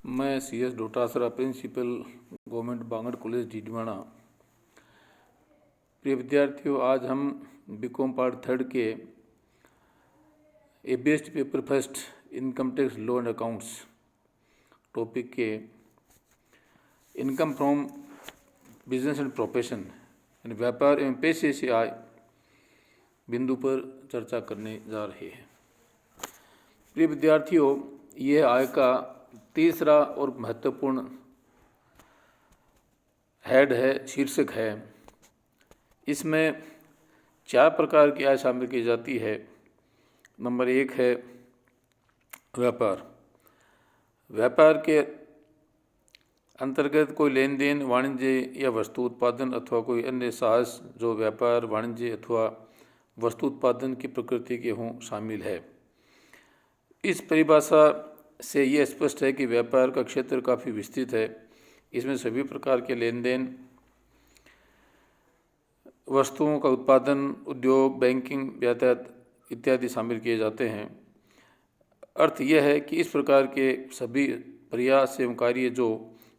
मैं CS Dotasra principal government Bangar college Didwana. प्रिय विद्यार्थियों, आज हम बीकॉम पार्ट 3 के ABST paper first income tax law and accounts topic के income from business and profession यानी व्यापार एवं पेशे से आय बिंदु पर चर्चा करने जा रहे हैं। प्रिय विद्यार्थियों, यह आय का तीसरा और महत्वपूर्ण हेड है, शीर्षक है। इसमें 4 प्रकार की आय शामिल की जाती है। नंबर 1 है व्यापार। व्यापार के अंतर्गत कोई लेन देन, वाणिज्य या वस्तु उत्पादन अथवा कोई अन्य साहस जो व्यापार, वाणिज्य अथवा वस्तु उत्पादन की प्रकृति के हों शामिल है। इस परिभाषा से यह स्पष्ट है कि व्यापार का क्षेत्र काफ़ी विस्तृत है। इसमें सभी प्रकार के लेन देन, वस्तुओं का उत्पादन, उद्योग, बैंकिंग, यातायात इत्यादि शामिल किए जाते हैं। अर्थ यह है कि इस प्रकार के सभी प्रयास एवं कार्य जो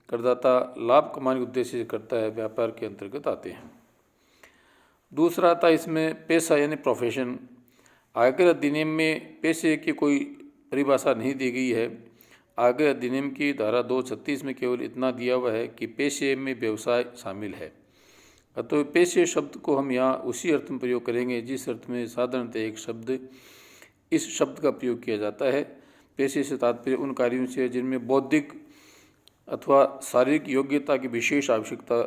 करदाता लाभ कमाने के उद्देश्य से करता है, व्यापार के अंतर्गत आते हैं। दूसरा आता इसमें पेशा यानी प्रोफेशन। आयकर अधिनियम में पेशे की कोई परिभाषा नहीं दी गई है। आयकर अधिनियम की धारा 236 में केवल इतना दिया हुआ है कि पेशे में व्यवसाय शामिल है। अतः पेशे शब्द को हम यहाँ उसी अर्थ में प्रयोग करेंगे जिस अर्थ में साधारणतः एक शब्द इस शब्द का प्रयोग किया जाता है। पेशे से तात्पर्य उन कार्यों से जिनमें बौद्धिक अथवा शारीरिक योग्यता की विशेष आवश्यकता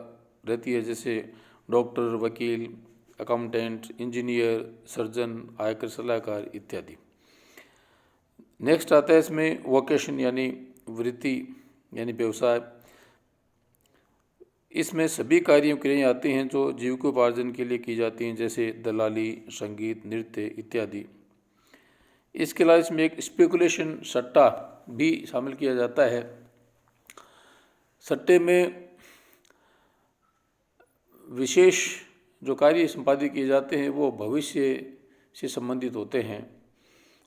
रहती है, जैसे डॉक्टर, वकील, अकाउंटेंट, इंजीनियर, सर्जन, आयकर सलाहकार इत्यादि। नेक्स्ट आता है इसमें वोकेशन यानी वृत्ति यानी व्यवसाय। इसमें सभी कार्यों क्रियाएं आती हैं जो जीविकोपार्जन के लिए की जाती हैं, जैसे दलाली, संगीत, नृत्य इत्यादि। इसके अलावा इसमें एक स्पेकुलेशन, सट्टा भी शामिल किया जाता है। सट्टे में विशेष जो कार्य संपादित किए जाते हैं वो भविष्य से संबंधित होते हैं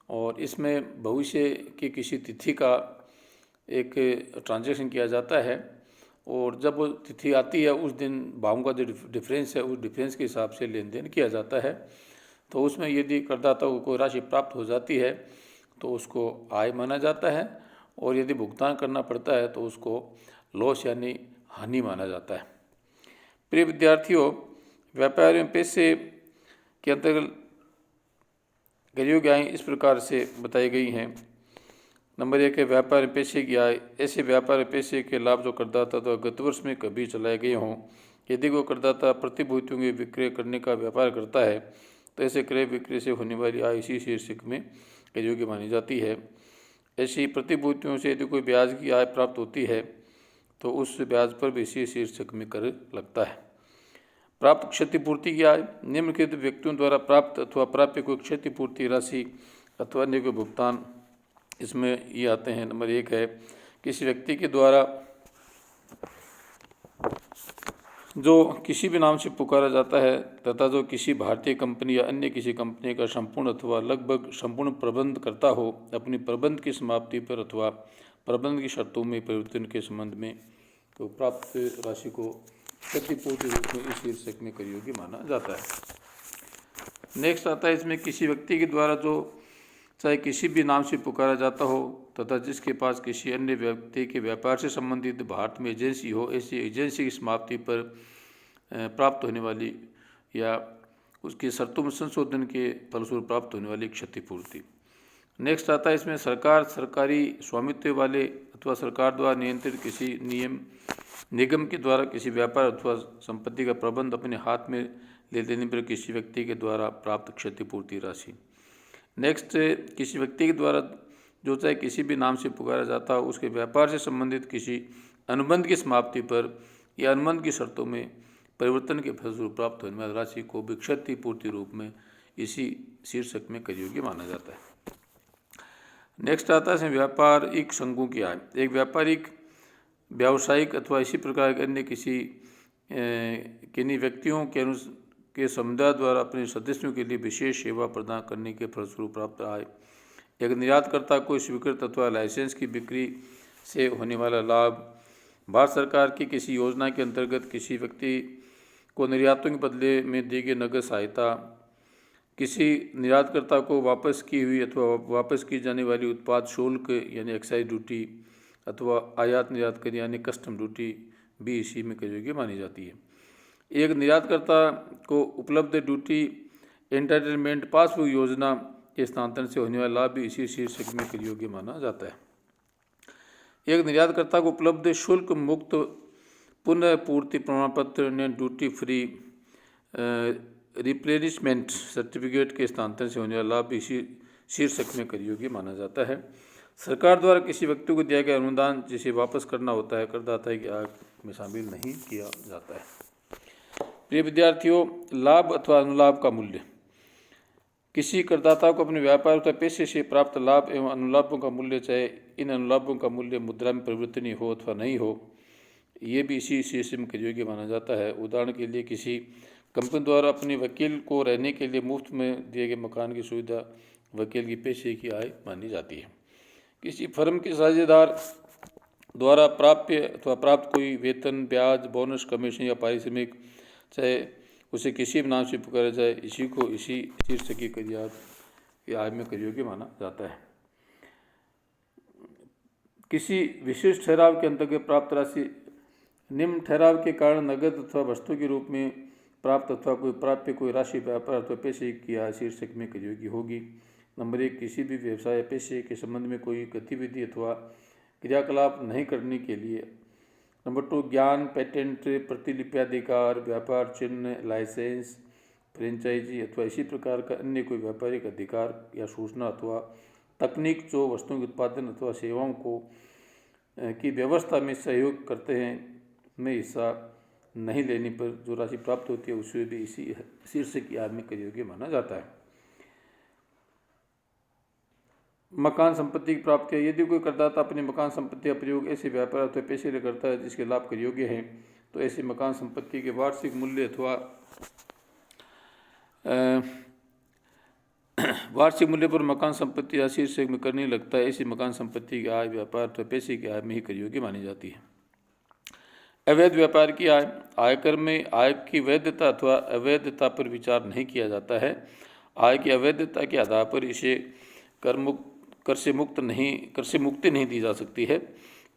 और इसमें भविष्य की किसी तिथि का एक ट्रांजैक्शन किया जाता है और जब वो तिथि आती है उस दिन भावों का जो डिफरेंस है उस डिफरेंस के हिसाब से लेन देन किया जाता है। तो उसमें यदि करदाता को कोई राशि प्राप्त हो जाती है तो उसको आय माना जाता है और यदि भुगतान करना पड़ता है तो उसको लॉस यानी हानि माना जाता है। प्रिय विद्यार्थियों, व्यापार एवं पेशे के अंतर्गत गतियों आय इस प्रकार से बताई गई हैं। नंबर 1 है व्यापार पेशे की आय। ऐसे व्यापार पेशे के लाभ जो करदाता तो गत वर्ष में कभी चलाए गए हों। यदि कोई करदाता प्रतिभूतियों के विक्रय करने का व्यापार करता है तो ऐसे क्रय विक्रय से होने वाली आय इसी शीर्षक में गतियों मानी जाती है। ऐसी प्रतिभूतियों से यदि कोई ब्याज की आय प्राप्त होती है तो उस ब्याज पर भी इसी शीर्षक में कर लगता है। प्राप्त क्षतिपूर्ति की आय। निम्नलिखित व्यक्तियों द्वारा प्राप्त अथवा प्राप्य कोई क्षतिपूर्ति राशि अथवा अन्य कोई भुगतान इसमें ये आते हैं। नंबर 1 है किसी व्यक्ति के द्वारा जो किसी भी नाम से पुकारा जाता है तथा जो किसी भारतीय कंपनी या अन्य किसी कंपनी का संपूर्ण अथवा लगभग संपूर्ण प्रबंध करता हो, अपनी प्रबंध की समाप्ति पर अथवा प्रबंध की शर्तों में परिवर्तन के संबंध में तो प्राप्त राशि को क्षतिपूर्ति रूप में इस शीर्षक में कर योग्य माना जाता है। नेक्स्ट आता है इसमें किसी व्यक्ति के द्वारा जो चाहे किसी भी नाम से पुकारा जाता हो तथा जिसके पास किसी अन्य व्यक्ति के व्यापार से संबंधित भारत में एजेंसी हो, ऐसी एजेंसी की समाप्ति पर प्राप्त होने वाली या उसकी शर्तों में संशोधन के फलस्वरूप प्राप्त होने वाली क्षतिपूर्ति। नेक्स्ट आता है इसमें सरकार, सरकारी स्वामित्व वाले अथवा सरकार द्वारा नियंत्रित किसी निगम के द्वारा किसी व्यापार अथवा संपत्ति का प्रबंध अपने हाथ में ले लेने पर किसी व्यक्ति के द्वारा प्राप्त क्षतिपूर्ति राशि। नेक्स्ट, किसी व्यक्ति के द्वारा जो चाहे किसी भी नाम से पुकारा जाता हो उसके व्यापार से संबंधित किसी अनुबंध की समाप्ति पर या अनुबंध की शर्तों में परिवर्तन के फलस्वरूप प्राप्त होने वाली राशि को भी क्षतिपूर्ति रूप में इसी शीर्षक में कर योग्य माना जाता है। नेक्स्ट आता है व्यापारिक संघों की आय। एक व्यापारिक, व्यावसायिक अथवा इसी प्रकार के अन्य किसी किन्हीं व्यक्तियों के समुदाय द्वारा अपने सदस्यों के लिए विशेष सेवा प्रदान करने के फलस्वरूप प्राप्त आय। एक निर्यातकर्ता को स्वीकृत अथवा लाइसेंस की बिक्री से होने वाला लाभ, भारत सरकार की किसी योजना के अंतर्गत किसी व्यक्ति को निर्यातों के बदले में दी गई नगद सहायता, किसी निर्यातकर्ता को वापस की हुई अथवा वापस की जाने वाली उत्पाद शुल्क यानी एक्साइज ड्यूटी अथवा आयात निर्यात कर यानी कस्टम ड्यूटी भी इसी में कर योग्य मानी जाती है। एक निर्यातकर्ता को उपलब्ध ड्यूटी एंटाइटलमेंट पासबुक योजना के स्थानांतरण से होने वाला लाभ भी इसी शीर्षक में कर योग्य माना जाता है। एक निर्यातकर्ता को उपलब्ध शुल्क मुक्त पुनः पूर्ति प्रमाण पत्र ने ड्यूटी फ्री रिप्लेनिशमेंट सर्टिफिकेट के स्थानांतरण से होने वाला लाभ भी इसी शीर्षक में कर योग्य माना जाता है। सरकार द्वारा किसी व्यक्ति को दिया गया अनुदान जिसे वापस करना होता है करदाता की आय में शामिल नहीं किया जाता है। प्रिय विद्यार्थियों, लाभ अथवा अनुलाभ का मूल्य। किसी करदाता को अपने व्यापार अथवा पेशे से प्राप्त लाभ एवं अनुलाभों का मूल्य, चाहे इन अनुलाभों का मूल्य मुद्रा में परिवर्तनीय हो अथवा नहीं हो, ये भी इसी शीर्षक में कर योग्य माना जाता है। उदाहरण के लिए किसी कंपनी द्वारा अपने वकील को रहने के लिए मुफ्त में दिए गए मकान की सुविधा वकील की पेशे की आय मानी जाती है। किसी फर्म के साझेदार द्वारा प्राप्य अथवा प्राप्त कोई वेतन, ब्याज, बोनस, कमीशन या पारिश्रमिक, चाहे उसे किसी भी नाम से पुकारा जाए, इसी को इसी शीर्षक की आय में कर योग्य माना जाता है। किसी विशिष्ट ठहराव के अंतर्गत प्राप्त राशि निम्न ठहराव के कारण नगद अथवा वस्तु के रूप में प्राप्त अथवा कोई प्राप्य कोई राशि व्यापार अथवा पेशे की आय शीर्षक में कर योग्य होगी। नंबर 1, किसी भी व्यवसाय पेशे के संबंध में कोई गतिविधि अथवा क्रियाकलाप नहीं करने के लिए। नंबर 2, ज्ञान, पेटेंट, प्रतिलिप्याधिकार, व्यापार चिन्ह, लाइसेंस, फ्रेंचाइजी अथवा इसी प्रकार का अन्य कोई व्यापारिक अधिकार या सूचना अथवा तकनीक जो वस्तुओं के उत्पादन अथवा सेवाओं को की व्यवस्था में सहयोग करते हैं में हिस्सा नहीं लेने पर जो राशि प्राप्त होती है उसे भी इसी शीर्षक की आय में कर योग्य माना जाता है। मकान संपत्ति की प्राप्ति। यदि कोई करदाता अपनी मकान संपत्ति का प्रयोग ऐसे व्यापार अथवा पेशे लिए करता है जिसके लाभ कर योग्य है, तो ऐसी मकान संपत्ति के वार्षिक मूल्य अथवा वार्षिक मूल्य पर मकान संपत्ति या शीर्षक में करने लगता है। ऐसी मकान संपत्ति की आय व्यापार अथवा पेशे की आय में ही कर योग्य मानी जाती है। अवैध व्यापार की आय। आयकर में आय की वैधता अथवा अवैधता पर विचार नहीं किया जाता है। आय की अवैधता के आधार पर इसे कर से मुक्ति नहीं दी जा सकती है।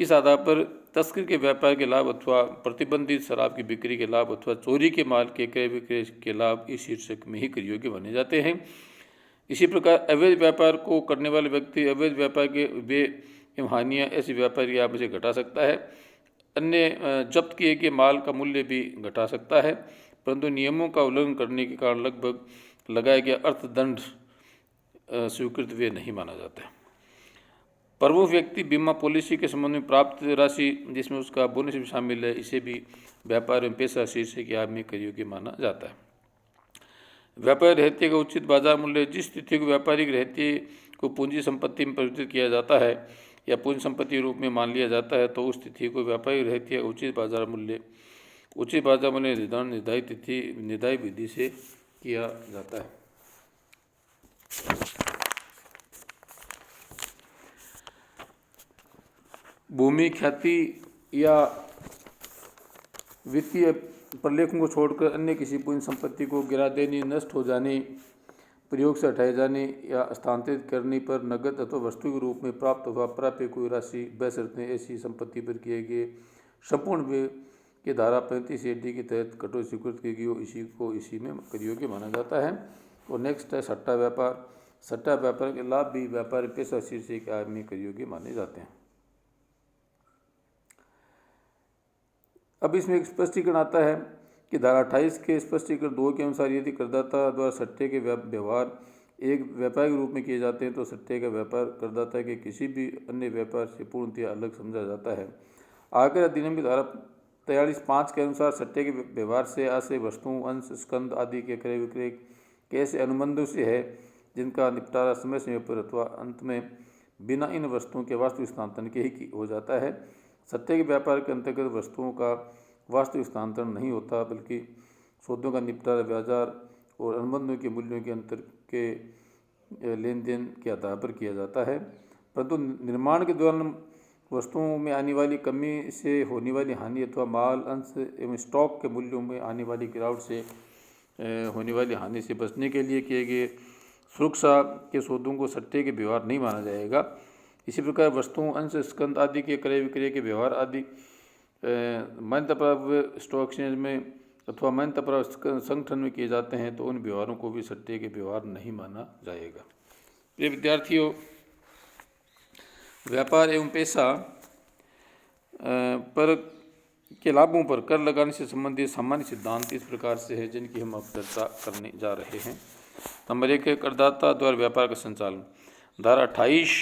इस आधार पर तस्कर के व्यापार के लाभ अथवा प्रतिबंधित शराब की बिक्री के लाभ अथवा चोरी के माल के क्रय विक्रय के लाभ इस शीर्षक में ही कर योग्य माने जाते हैं। इसी प्रकार अवैध व्यापार को करने वाले व्यक्ति अवैध व्यापार के व्यय एवं हानियाँ ऐसे व्यापार की आय से घटा सकता है। अन्य जब्त किए गए माल का मूल्य भी घटा सकता है, परंतु नियमों का उल्लंघन करने के कारण लगभग लगाया गया अर्थदंड स्वीकृत व्यय नहीं माना जाता है। प्रमुख व्यक्ति बीमा पॉलिसी के संबंध में प्राप्त राशि जिसमें उसका बोनस भी शामिल है, इसे भी व्यापार एवं पेशा शीर्षक की आय में कर योग्य माना जाता है। व्यापारी रहते का उचित बाजार मूल्य। जिस तिथि को व्यापारिक रहते को पूंजी संपत्ति में परिवर्तित किया जाता है या पूंजी संपत्ति के रूप में मान लिया जाता है, तो उस तिथि को व्यापारिक रहते उचित बाजार मूल्य निर्धारण निर्धारित विधि से किया जाता है। भूमि ख्याति या वित्तीय प्रलेखों को छोड़कर अन्य किसी पूंजी संपत्ति को गिरा देने, नष्ट हो जाने, प्रयोग से हटाए जाने या स्थानांतरित करने पर नगद अथवा वस्तु के रूप में प्राप्त अथवा प्राप्य कोई राशि बशर्ते ऐसी संपत्ति पर किए गए संपूर्ण व्यय की धारा 35A के तहत कटौती स्वीकृत की गई हो, इसी को इसी में कर योग्य माना जाता है। और नेक्स्ट है सट्टा व्यापार। सट्टा व्यापार के लाभ भी व्यापार पेशा शीर्षक की आय में कर योग्य माने जाते हैं। अब इसमें एक स्पष्टीकरण आता है कि धारा 28 के स्पष्टीकरण 2 के अनुसार यदि करदाता द्वारा सट्टे के व्यवहार एक व्यापार के रूप में किए जाते हैं तो सट्टे का व्यापार करदाता के किसी भी अन्य व्यापार से पूर्णतया अलग समझा जाता है। आयकर अधिनियम की धारा 43(5) के अनुसार सट्टे के व्यवहार से आशय वस्तुओं, अंश, स्कंद आदि के क्रय विक्रय के ऐसे अनुबंधों से है जिनका निपटारा समय समय पर अथवा अंत में बिना इन वस्तुओं के वास्तविक स्थानांतरण के ही हो जाता है। सट्टे के व्यापार के अंतर्गत वस्तुओं का वास्तविक स्थानांतरण नहीं होता, बल्कि सौदों का निपटारा बाजार और अनुबंधों के मूल्यों के अंतर के लेन देन के आधार पर किया जाता है। परंतु निर्माण के दौरान वस्तुओं में आने वाली कमी से होने वाली हानि अथवा माल अंश एवं स्टॉक के मूल्यों में आने वाली गिरावट से होने वाली हानि से बचने के लिए किए गए सुरक्षा के सौदों को सट्टे के व्यवहार नहीं माना जाएगा। इसी प्रकार वस्तुओं अंश स्कंद आदि के क्रय विक्रय के व्यवहार आदि मान्यता प्राप्त स्टॉक एक्सचेंज में अथवा मान्यता प्राप्त संगठन में किए जाते हैं तो उन व्यवहारों को भी सट्टे के व्यवहार नहीं माना जाएगा। ये विद्यार्थियों, व्यापार एवं पेशा पर के लाभों पर कर लगाने से संबंधित सामान्य सिद्धांत इस प्रकार से है जिनकी हम अब चर्चा करने जा रहे हैं। नंबर 1 है करदाता द्वारा व्यापार का संचालन। धारा 28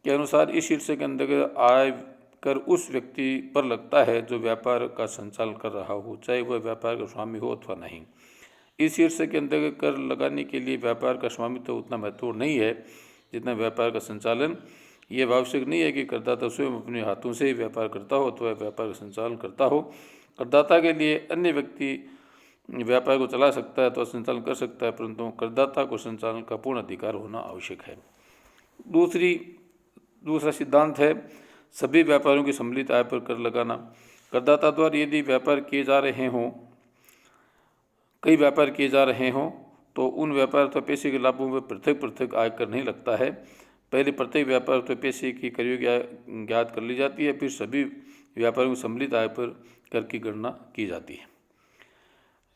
के अनुसार इस शीर्षक के अंतर्गत आय कर उस व्यक्ति पर लगता है जो व्यापार का संचालन कर रहा हो, चाहे वह व्यापार का स्वामी हो अथवा नहीं। इस शीर्षक के अंतर्गत कर लगाने के लिए व्यापार का स्वामित्व उतना महत्वपूर्ण नहीं है जितना व्यापार का संचालन। यह आवश्यक नहीं है कि करदाता स्वयं अपने हाथों से व्यापार करता हो अथवा व्यापार का संचालन करता हो। करदाता के लिए अन्य व्यक्ति व्यापार को चला सकता है तो संचालन कर सकता है, परंतु करदाता को संचालन का पूर्ण अधिकार होना आवश्यक है। दूसरा सिद्धांत है सभी व्यापारियों की सम्मिलित आय पर कर लगाना। करदाता द्वारा यदि व्यापार किए जा रहे हों, कई व्यापार किए जा रहे हों तो उन व्यापार अथवा पैसे के लाभों में पृथक पृथक आयकर नहीं लगता है। पहले प्रत्येक व्यापार अथवा पैसे की क्रय की आय ज्ञात कर ली जाती है, फिर सभी व्यापारियों की सम्मिलित आय पर कर की गणना की जाती है।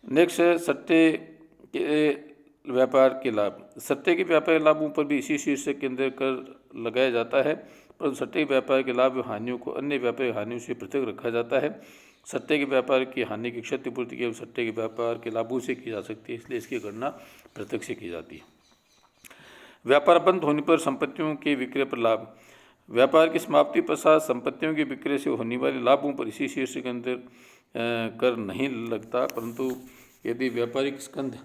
नेक्स्ट है सट्टे के व्यापार के लाभ। सट्टे के व्यापार के लाभों पर भी इसी शीर्षक के अंदर कर लगाया जाता है, परंतु सट्टे के व्यापार के लाभ हानियों को अन्य व्यापारिक हानियों से पृथक रखा जाता है। सट्टे के व्यापार की हानि की क्षतिपूर्ति केवल सट्टे के व्यापार के लाभों से की जा सकती है, इसलिए इसकी गणना पृथक से की जाती है। व्यापार बंद होने पर संपत्तियों के विक्रय पर लाभ। व्यापार की समाप्ति पश्चात संपत्तियों के विक्रय से होने वाले लाभों पर इसी शीर्षक के अंदर कर नहीं लगता, परंतु यदि व्यापारिक स्कंध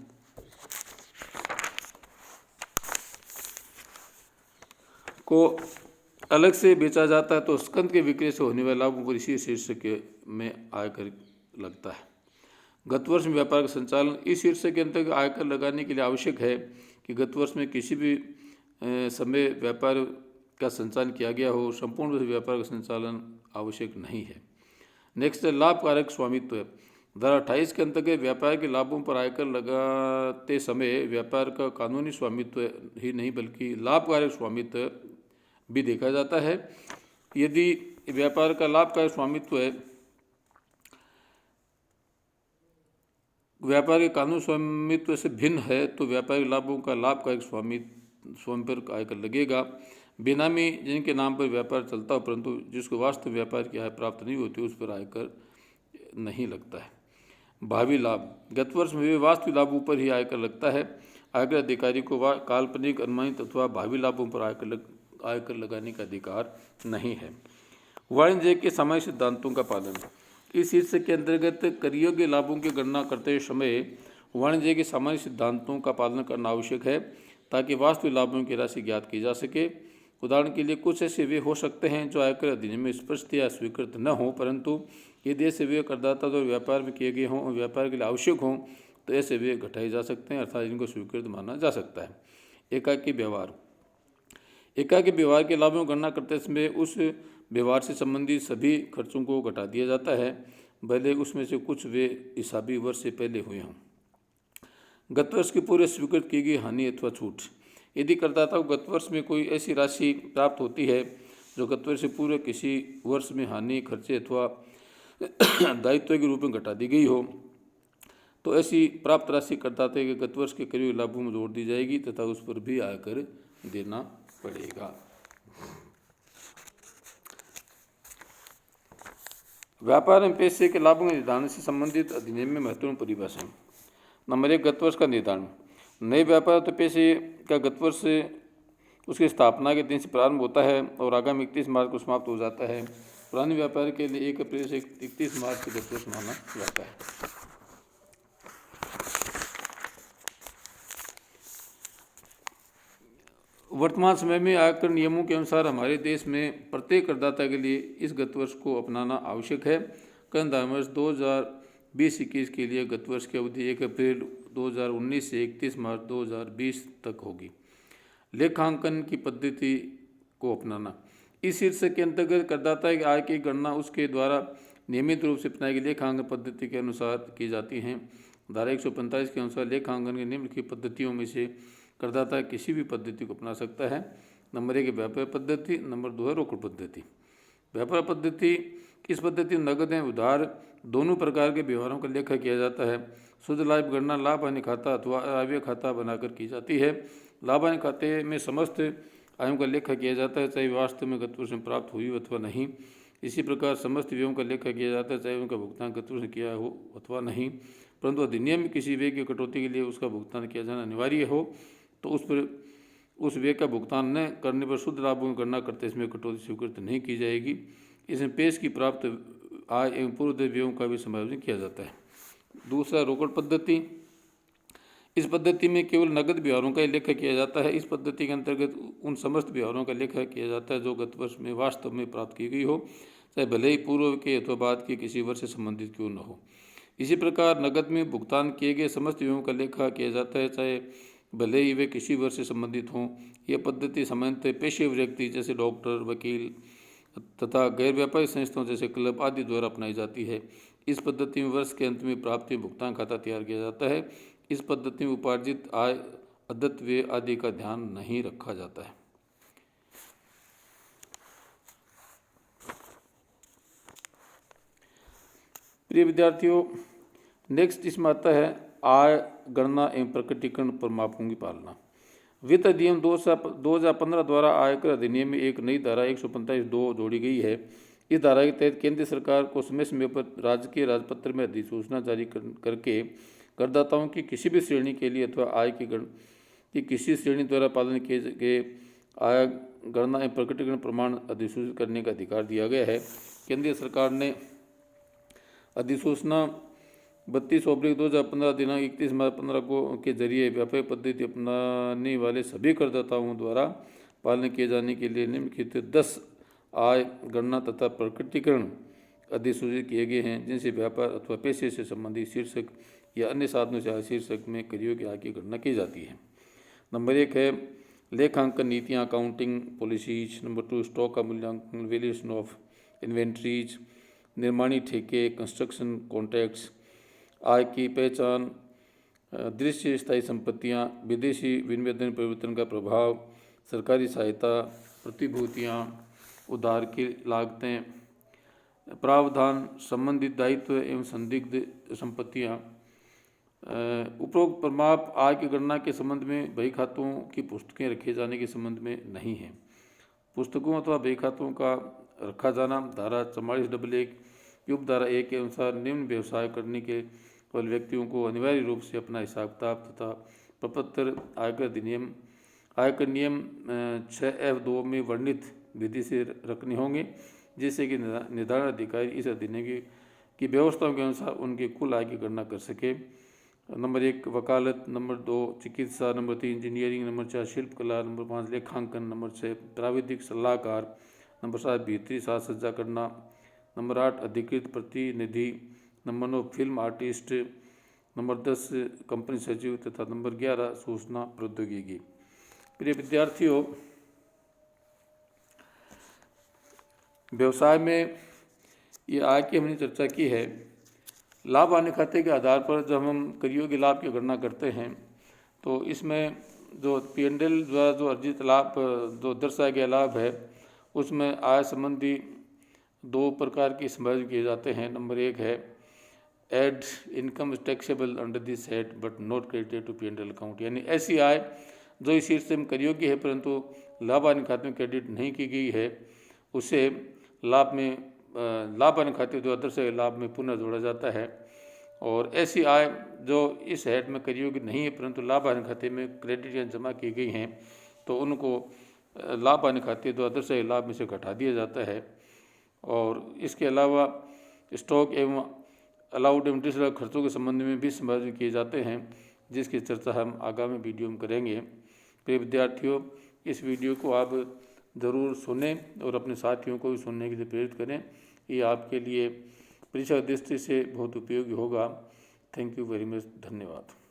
को अलग से बेचा जाता है तो स्कंद के विक्रय से होने वाले लाभों पर इसी शीर्षक में आयकर लगता है। गत वर्ष में व्यापार का संचालन। इस शीर्षक के अंतर्गत आयकर लगाने के लिए आवश्यक है कि गत वर्ष में किसी भी समय व्यापार का संचालन किया गया हो। संपूर्ण रूप से व्यापार का संचालन आवश्यक नहीं है। नेक्स्ट है लाभकारक स्वामित्व। धारा 28 के अंतर्गत व्यापार के लाभों पर आयकर लगाते समय व्यापार का कानूनी स्वामित्व ही नहीं बल्कि लाभकारक स्वामित्व भी देखा जाता है। यदि व्यापार का लाभकारक स्वामित्व है, व्यापार के कानूनी स्वामित्व से भिन्न है तो व्यापारिक लाभों का लाभकारक स्वामी पर आयकर लगेगा। बेनामी जिनके नाम पर व्यापार चलता हो परंतु जिसको वास्तव व्यापार की आय प्राप्त नहीं होती उस पर आयकर नहीं लगता है। भावी लाभ। गत वर्ष में वे वास्तविक लाभों पर ही आयकर लगता है। आयकर अधिकारी को काल्पनिक अनुमानित अथवा भावी लाभों पर आयकर लगाने का अधिकार नहीं है। वाणिज्य के सामान्य सिद्धांतों का पालन। इस शीर्षक के अंतर्गत कर योग्य लाभों की गणना करते समय वाणिज्य के सामान्य सिद्धांतों का पालन करना आवश्यक है ताकि वास्तविक लाभों की राशि ज्ञात की जा सके। उदाहरण के लिए कुछ ऐसे वे हो सकते हैं जो आयकर अधिनियम में स्पष्ट या स्वीकृत न हो, परंतु यदि ऐसे वे करदाता द्वारा व्यापार में किए गए हों और व्यापार के लिए आवश्यक हों तो ऐसे वे घटाए जा सकते हैं, अर्थात इनको स्वीकृत माना जा सकता है। एकाकी व्यवहार। एकाकी व्यवहार के लाभों की गणना करते समय उस व्यवहार से संबंधित सभी खर्चों को घटा दिया जाता है, भले उसमें से कुछ वे हिसाबी वर्ष से पहले हुए हों। गत वर्ष की पूर्व स्वीकृत की गई हानि अथवा छूट। यदि करदाता को गत वर्ष में कोई ऐसी राशि प्राप्त होती है जो गत वर्ष से पूर्व किसी वर्ष में हानि, खर्चे अथवा दायित्व के रूप में घटा दी गई हो तो ऐसी प्राप्त राशि करदाता के गत वर्ष के करीब लाभों में जोड़ दी जाएगी तथा उस पर भी आयकर देना पड़ेगा। व्यापार में पैसे के लाभों के निर्धारण से संबंधित अधिनियम में महत्वपूर्ण परिभाषा। नंबर 1 गत वर्ष का निर्धारण। नए व्यापार तो पैसे का गत वर्ष से उसकी स्थापना के दिन से प्रारंभ होता है और आगामी 31 मार्च को समाप्त हो जाता है। पुराने व्यापार के लिए 1 अप्रैल से 31 मार्च के गत वर्ष माना जाता है। वर्तमान समय में आयकर नियमों के अनुसार हमारे देश में प्रत्येक करदाता के लिए इस गत वर्ष को अपनाना आवश्यक है। कर वर्ष 2020-21 के लिए गत वर्ष की अवधि 1 अप्रैल 2019 से 31 मार्च 2020 तक होगी। लेखांकन की पद्धति को अपनाना। इस शीर्षक के अंतर्गत करदाता की आय की गणना उसके द्वारा नियमित रूप से अपनाई गई लेखांकन पद्धति के अनुसार की जाती है। धारा 145 के अनुसार लेखांकन की निम्नलिखित पद्धतियों में से करदाता किसी भी पद्धति को अपना सकता है। नंबर 1 व्यापार पद्धति, नंबर 2 है रोकड़ पद्धति। व्यापार पद्धति, इस पद्धति में नगद एवं उधार दोनों प्रकार के व्यवहारों का लेखा किया जाता है। शुद्ध लाभ गणना लाभ हानि खाता अथवा आयव्यय खाता बनाकर की जाती है। लाभ हानि खाते में समस्त आयों का लेखा किया जाता है, चाहे वास्तव में गत वर्ष में प्राप्त हुई अथवा नहीं। इसी प्रकार समस्त व्ययों का लेखा किया जाता है, चाहे उनका भुगतान गत वर्ष किया हो अथवा नहीं। परंतु अधिनियम में किसी व्यय की कटौती के लिए उसका भुगतान किया जाना अनिवार्य हो तो उस व्यय का भुगतान न करने पर शुद्ध लाभों की गणना करते इसमें कटौती स्वीकृत नहीं की जाएगी। इसमें पेश की प्राप्त आय एवं पूर्वदेय व्ययों का भी समायोजन किया जाता है। दूसरा रोकड़ पद्धति, इस पद्धति में केवल नगद व्यवहारों का ही लेखा किया जाता है। इस पद्धति के अंतर्गत उन समस्त व्यवहारों का लेखा किया जाता है जो गत वर्ष में वास्तव में प्राप्त की गई हो, चाहे भले ही पूर्व के अथवा बाद के किसी वर्ष से संबंधित क्यों न हो। इसी प्रकार नगद में भुगतान किए गए समस्त व्ययों का लेखा किया जाता है, चाहे भले ही वे किसी वर्ष से संबंधित हों। यह पद्धति सामान्यतः पेशेवर व्यक्ति जैसे डॉक्टर, वकील तथा गैर व्यापारिक संस्थाओं जैसे क्लब आदि द्वारा अपनाई जाती है। इस पद्धति में वर्ष के अंत में प्राप्ति भुगतान खाता तैयार किया जाता है। इस पद्धति में उपार्जित आय, अदत्त व्यय आदि का ध्यान नहीं रखा जाता है। प्रिय विद्यार्थियों, नेक्स्ट इसमें आता है आय गणना एवं प्रकटीकरण प्रमापों की पालना। वित्त अधिनियम 2015 द्वारा आयकर अधिनियम में एक नई धारा 145(2) जोड़ी गई है। इस धारा के तहत केंद्र सरकार को समय समय पर राजकीय राजपत्र में अधिसूचना जारी करके करदाताओं की किसी भी श्रेणी के लिए अथवा आय की किसी श्रेणी द्वारा पालन किए गए आय गणना एवं प्रकटीकरण प्रमाण अधिसूचित करने का अधिकार दिया गया है। केंद्रीय सरकार ने अधिसूचना 32/2015 दिनांक 31 मार्च 15 को के जरिए व्यापारिक पद्धति अपनाने वाले सभी करदाताओं द्वारा पालन किए जाने के लिए निम्नलिखित 10 आय गणना तथा प्रकटीकरण अधिसूचित किए गए हैं, जिनसे व्यापार अथवा पेशे से संबंधित शीर्षक या अन्य साधनों से आय शीर्षक में करियों की आय की गणना की जाती है। नंबर 1 है लेखांकन नीतियाँ, अकाउंटिंग पॉलिसीज। नंबर 2 स्टॉक का मूल्यांकन, वैल्यूएशन ऑफ इन्वेंट्रीज, निर्माणी ठेके, कंस्ट्रक्शन कॉन्ट्रैक्ट्स, आय की पहचान, दृश्य स्थायी संपत्तियाँ, विदेशी विनिवेदन परिवर्तन का प्रभाव, सरकारी सहायता, प्रतिभूतियाँ, उधार की लागतें, प्रावधान, संबंधित दायित्व एवं संदिग्ध संपत्तियाँ। उपरोक्त प्रमाप आय की गणना के संबंध में बही खातों की पुस्तकें रखे जाने के संबंध में नहीं है। पुस्तकों अथवा बही खातों का रखा जाना धारा 44(1) उपधारा 1 के अनुसार निम्न व्यवसाय करने के वाले व्यक्तियों को अनिवार्य रूप से अपना हिसाब किताब तथा प्रपत्र आयकर नियम 6(f)(2) में वर्णित विधि से रखने होंगे, जिससे कि निर्धारण अधिकारी इस अधिनियम की व्यवस्थाओं के अनुसार उनकी कुल आय की गणना कर सके। नंबर 1 वकालत, नंबर 2 चिकित्सा, नंबर 3 इंजीनियरिंग, नंबर 4 शिल्पकला, नंबर 5 लेखांकन, नंबर 6 प्राविधिक सलाहकार, नंबर 7 भीतरी साज सज्जा करना, नंबर 8 अधिकृत प्रतिनिधि, number 9 film artist, number 10 company सचिव तथा नंबर 11 सूचना प्रौद्योगिकी। प्रिय विद्यार्थियों, व्यवसाय में ये आय की हमने चर्चा की है। लाभ हानि खाते के आधार पर जब हम करियोगी लाभ की गणना करते हैं तो इसमें जो P&L द्वारा जो अर्जित लाभ जो दर्शाया गया लाभ है उसमें आय संबंधी 2 प्रकार की समायोजन किए जाते हैं। नंबर 1 है add income taxable under this head but not credited to P&L account, यानी ऐसी आय जो इस शीर्ष में करियोगी है परंतु लाभ हानि खाते में क्रेडिट नहीं की गई है, उसे लाभ हानि खाते द्वारा दर्शाए लाभ में पुनः जोड़ा जाता है। और ऐसी आय जो इस हेड में करियोगी नहीं है परंतु लाभ हानि खाते में क्रेडिट या जमा की गई हैं तो उनको लाभ हानि खाते द्वारा दर्शाए लाभ में से घटा दिया जाता है। और इसके अलावा स्टॉक एवं अलाउड एवं डिसअलाउड खर्चों के संबंध में भी समायोजन किए जाते हैं, जिसकी चर्चा हम आगामी वीडियो में करेंगे। प्रिय विद्यार्थियों, इस वीडियो को आप ज़रूर सुनें और अपने साथियों को भी सुनने के लिए प्रेरित करें। ये आपके लिए परीक्षा दृष्टि से बहुत उपयोगी होगा। Thank you very much. धन्यवाद।